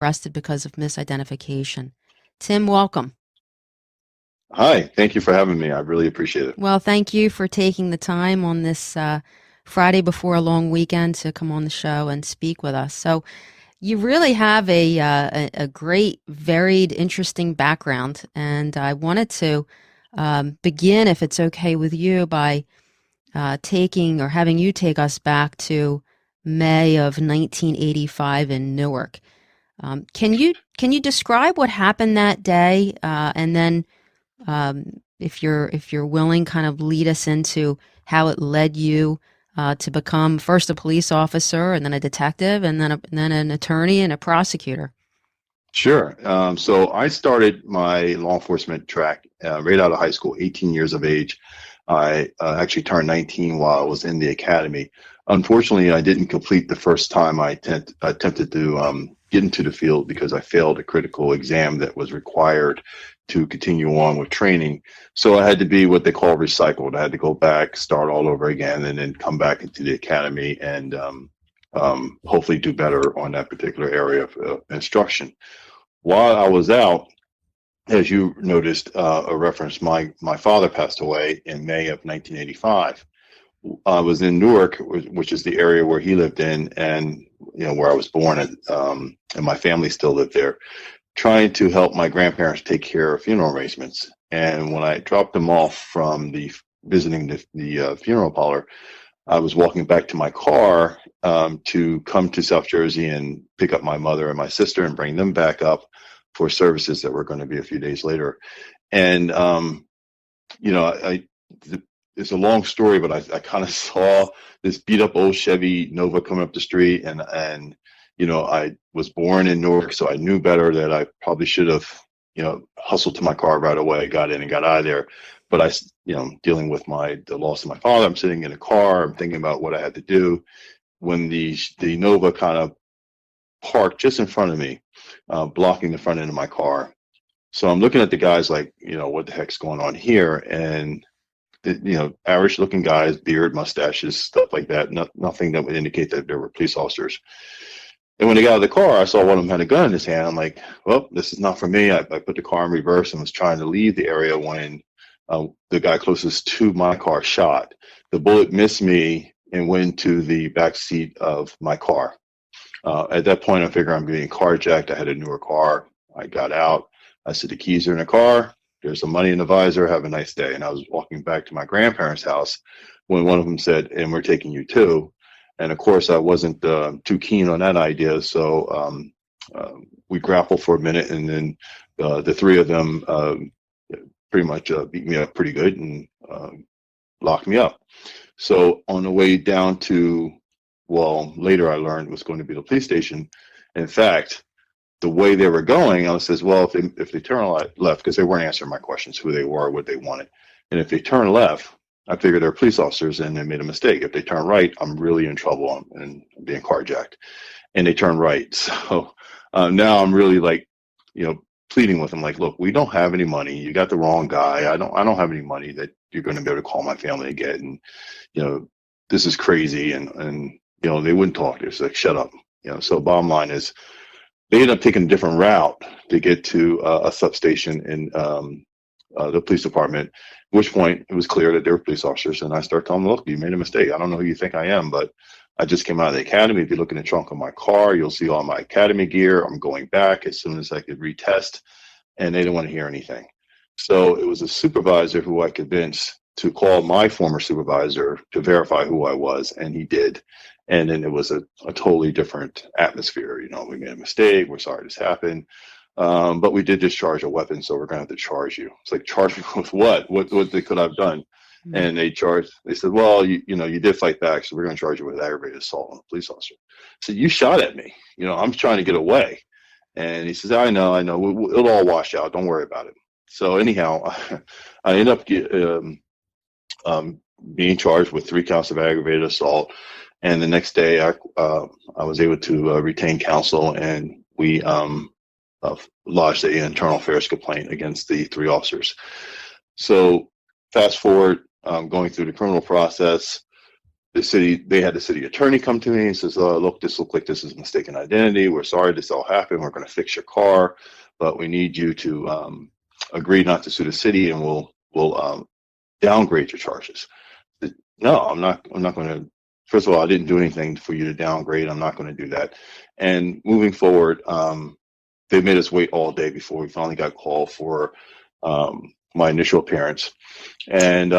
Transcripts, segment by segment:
arrested because of misidentification. Tim, welcome. Hi, thank you for having me. I really appreciate it. Well, thank you for taking the time on this Friday before a long weekend to come on the show and speak with us. So, you really have a great, varied, interesting background, and I wanted to begin, if it's okay with you, by taking or having you take us back to May of 1985 in Newark. Can you describe what happened that day, and then if you're willing, kind of lead us into how it led you to become first a police officer, and then a detective, and then an attorney and a prosecutor. Sure. So I started my law enforcement track right out of high school, 18 years of age. I actually turned 19 while I was in the academy. Unfortunately, I didn't complete the first time I attempted to get into the field because I failed a critical exam that was required to continue on with training. So I had to be what they call recycled. I had to go back, start all over again, and then come back into the academy and hopefully do better on that particular area of instruction. While I was out, as you noticed, a reference, my father passed away in May of 1985. I was in Newark, which is the area where he lived in, and where I was born, and my family still lived there, trying to help my grandparents take care of funeral arrangements. And when I dropped them off from visiting the funeral parlor, I was walking back to my car to come to South Jersey and pick up my mother and my sister and bring them back up for services that were going to be a few days later. And it's a long story, but I kind of saw this beat up old Chevy Nova coming up the street, and I was born in Newark, so I knew better that I probably should have hustled to my car right away, got in and got out of there. But dealing with the loss of my father, I'm sitting in a car, I'm thinking about what I had to do when the Nova kind of parked just in front of me, blocking the front end of my car. So I'm looking at the guys like, what the heck's going on here? And average looking guys, beard, mustaches, stuff like that. Nothing that would indicate that there were police officers. And when they got out of the car, I saw one of them had a gun in his hand. I'm like, well, this is not for me. I put the car in reverse and was trying to leave the area when the guy closest to my car shot. The bullet missed me and went to the back seat of my car. At that point, I figured I'm being carjacked. I had a newer car. I got out. I said, the keys are in the car. There's some money in the visor. Have a nice day. And I was walking back to my grandparents' house when one of them said, and we're taking you too. And of course, I wasn't too keen on that idea. So we grappled for a minute, and then the three of them pretty much beat me up pretty good and locked me up. So on the way down to, well, later I learned it was going to be the police station. In fact, the way they were going, I says, well, if they turn left, because they weren't answering my questions, who they were, what they wanted. And if they turn left, I figured they're police officers and they made a mistake. If they turn right, I'm really in trouble and I'm being carjacked. And they turn right. So now I'm really like, pleading with them, like, look, we don't have any money. You got the wrong guy. I don't have any money that you're going to be able to call my family to get. And, this is crazy. And they wouldn't talk. They're just like, shut up. So bottom line is, they ended up taking a different route to get to a substation in the police department, at which point it was clear that they were police officers. And I started telling them, look, you made a mistake. I don't know who you think I am, but I just came out of the academy. If you look in the trunk of my car, you'll see all my academy gear. I'm going back as soon as I could retest. And they didn't want to hear anything. So it was a supervisor who I convinced to call my former supervisor to verify who I was, and he did. And then it was a totally different atmosphere. We made a mistake. We're sorry this happened. But we did discharge a weapon, so we're going to have to charge you. It's like, charge me with what? What they could have done? Mm-hmm. And they said, well, you did fight back, so we're going to charge you with aggravated assault on a police officer. I said, you shot at me. I'm trying to get away. And he says, I know. It'll all wash out. Don't worry about it. So anyhow, I ended up being charged with 3 counts of aggravated assault. And the next day, I was able to retain counsel, and we lodged an internal affairs complaint against the 3 officers. So fast forward, going through the criminal process, they had the city attorney come to me and says, look, this looks like this is mistaken identity. We're sorry this all happened. We're going to fix your car, but we need you to agree not to sue the city, and we'll downgrade your charges. No, I'm not going to. First of all, I didn't do anything for you to downgrade. I'm not going to do that. And moving forward, they made us wait all day before we finally got called for my initial appearance. And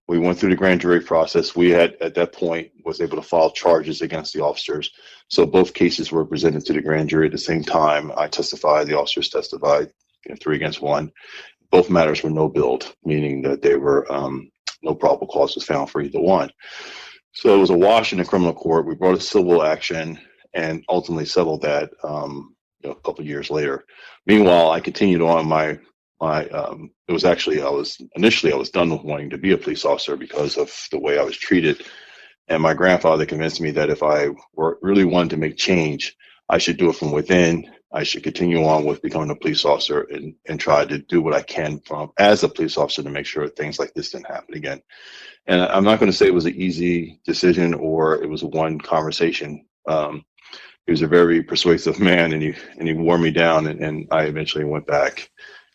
we went through the grand jury process. We had, at that point, was able to file charges against the officers. So both cases were presented to the grand jury at the same time. I testified, the officers testified, 3-1. Both matters were no billed, meaning that they were no probable cause was found for either one. So it was a wash in the criminal court. We brought a civil action and ultimately settled that a couple of years later. Meanwhile, I continued on my it was actually I was done with wanting to be a police officer because of the way I was treated. And my grandfather convinced me that if I really wanted to make change, I should do it from within. I should continue on with becoming a police officer and try to do what I can as a police officer to make sure things like this didn't happen again. And I'm not going to say it was an easy decision or it was one conversation. He was a very persuasive man, and he wore me down, and I eventually went back.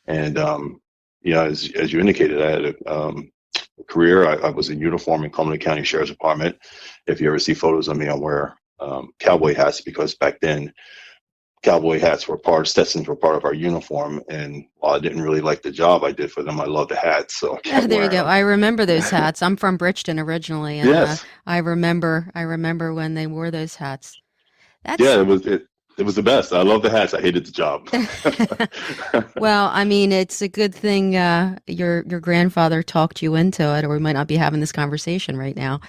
And as you indicated, I had a career. I was in uniform in Cumberland County Sheriff's Department. If you ever see photos of me, I wear cowboy hats because back then cowboy hats were Stetsons were part of our uniform. And while I didn't really like the job I did for them, I loved the hats, so I kept There you wearing go. them. I remember those hats. I'm from Bridgeton originally, and Yes, I remember when they wore those hats. That's yeah, it was the best. I love the hats. I hated the job. well, I mean, it's a good thing your grandfather talked you into it, or we might not be having this conversation right now.